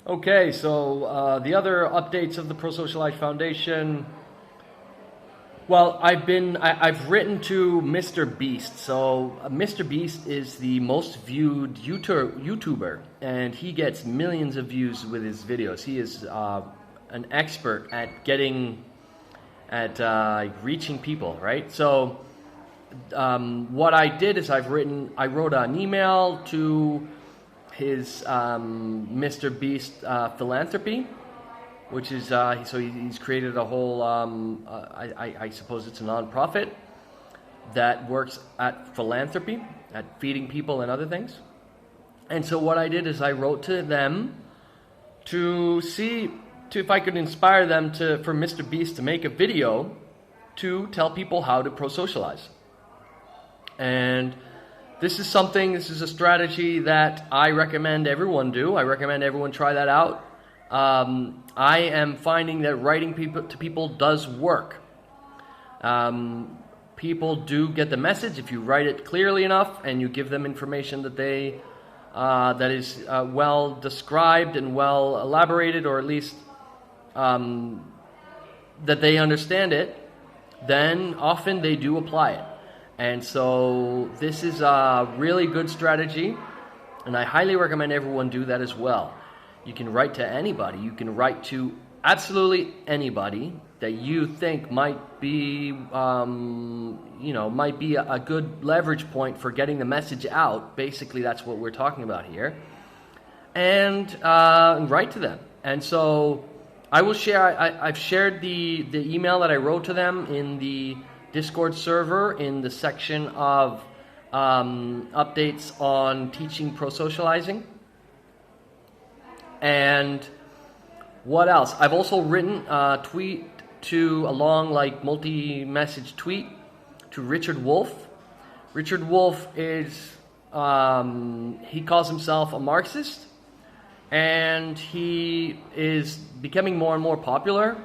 Okay, so the other updates of the Prosocialise Foundation. Well, I've written to Mr. Beast. So Mr. Beast is the most viewed YouTuber, and he gets millions of views with his videos. He is an expert at reaching people, right? So what I did is I wrote an email to his Mr. Beast philanthropy, which is so he's created a whole I suppose it's a nonprofit that works at philanthropy, at feeding people and other things. And so what I did is I wrote to them to see if I could inspire them for Mr. Beast to make a video to tell people how to pro-socialize. And this is a strategy that I recommend everyone do. I recommend everyone try that out. I am finding that writing to people does work. People do get the message if you write it clearly enough and you give them information that is well described and well elaborated, or at least that they understand it. Then often they do apply it. And so this is a really good strategy, and I highly recommend everyone do that as well. You can write to anybody. You can write to absolutely anybody that you think might be, might be a good leverage point for getting the message out. Basically, that's what we're talking about here. And write to them. And so I will share. I've shared the email that I wrote to them in the Discord server in the section of updates on teaching pro-socializing. And what else? I've also written a tweet a long multi-message tweet to Richard Wolff. Richard Wolff is, he calls himself a Marxist, and he is becoming more and more popular.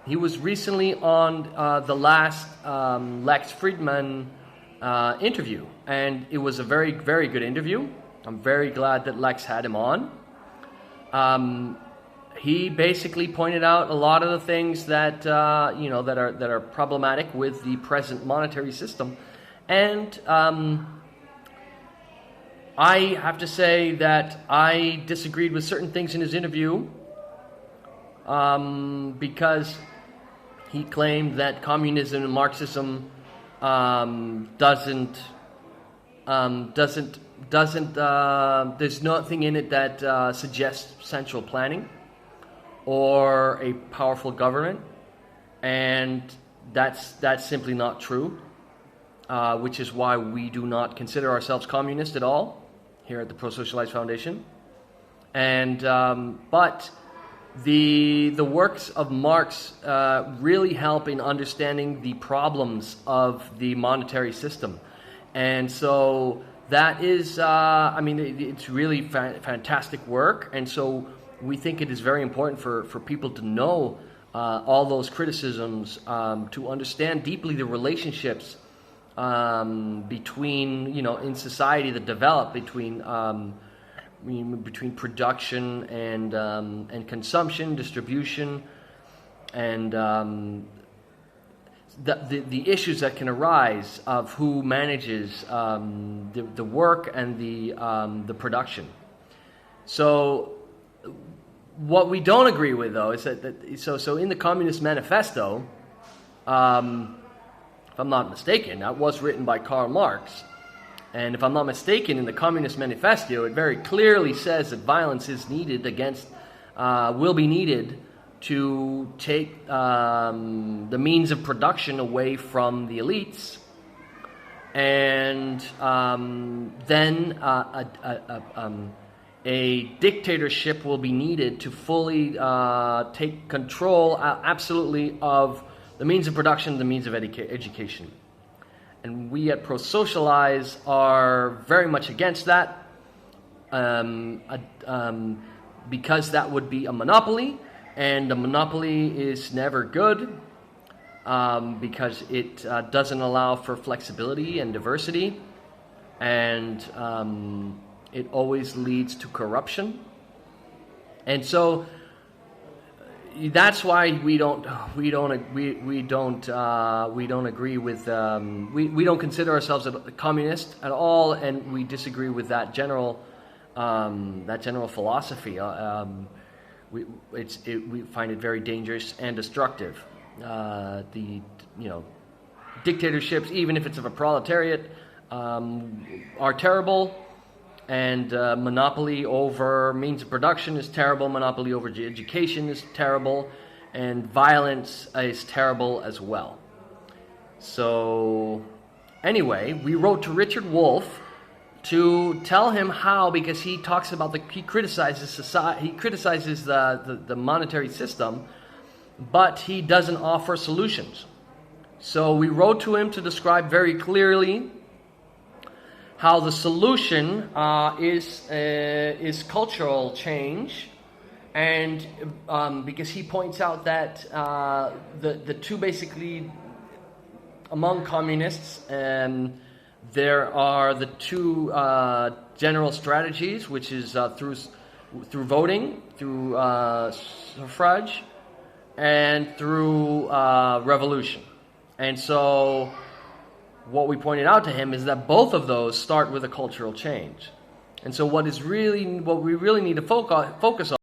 He was recently on the last Lex Friedman interview, and it was a very, very good interview. I'm very glad that Lex had him on. He basically pointed out a lot of the things that that are problematic with the present monetary system, and I have to say that I disagreed with certain things in his interview because he claimed that communism and Marxism doesn't. There's nothing in it that suggests central planning or a powerful government, and that's simply not true. Which is why we do not consider ourselves communist at all here at the Prosocialise Foundation. And but the works of Marx really help in understanding the problems of the monetary system, and so that is, it's really fantastic work, and so we think it is very important for people to know all those criticisms, to understand deeply the relationships between, in society that develop between production and consumption, distribution, and the issues that can arise of who manages the work and the production. So what we don't agree with, though, is that so in the Communist Manifesto, if I'm not mistaken, that was written by Karl Marx. And if I'm not mistaken, in the Communist Manifesto, it very clearly says that violence is needed will be needed to take the means of production away from the elites, and then a dictatorship will be needed to fully take control absolutely of the means of production, the means of education. And we at Prosocialise are very much against that, because that would be a monopoly, and a monopoly is never good, because it doesn't allow for flexibility and diversity, and it always leads to corruption. And so that's why we don't agree with we don't consider ourselves a communist at all, and we disagree with that general philosophy. We find it very dangerous and destructive. Dictatorships, even if it's of a proletariat, are terrible. And monopoly over means of production is terrible. Monopoly over education is terrible. And violence is terrible as well. So anyway, we wrote to Richard Wolff to tell him how, because he talks about he criticizes society, he criticizes the monetary system, but he doesn't offer solutions. So we wrote to him to describe very clearly how the solution is cultural change, and because he points out that the two basically among communists, there are the two general strategies, which is through voting, through suffrage, and through revolution. And so what we pointed out to him is that both of those start with a cultural change. And so what we really need to focus on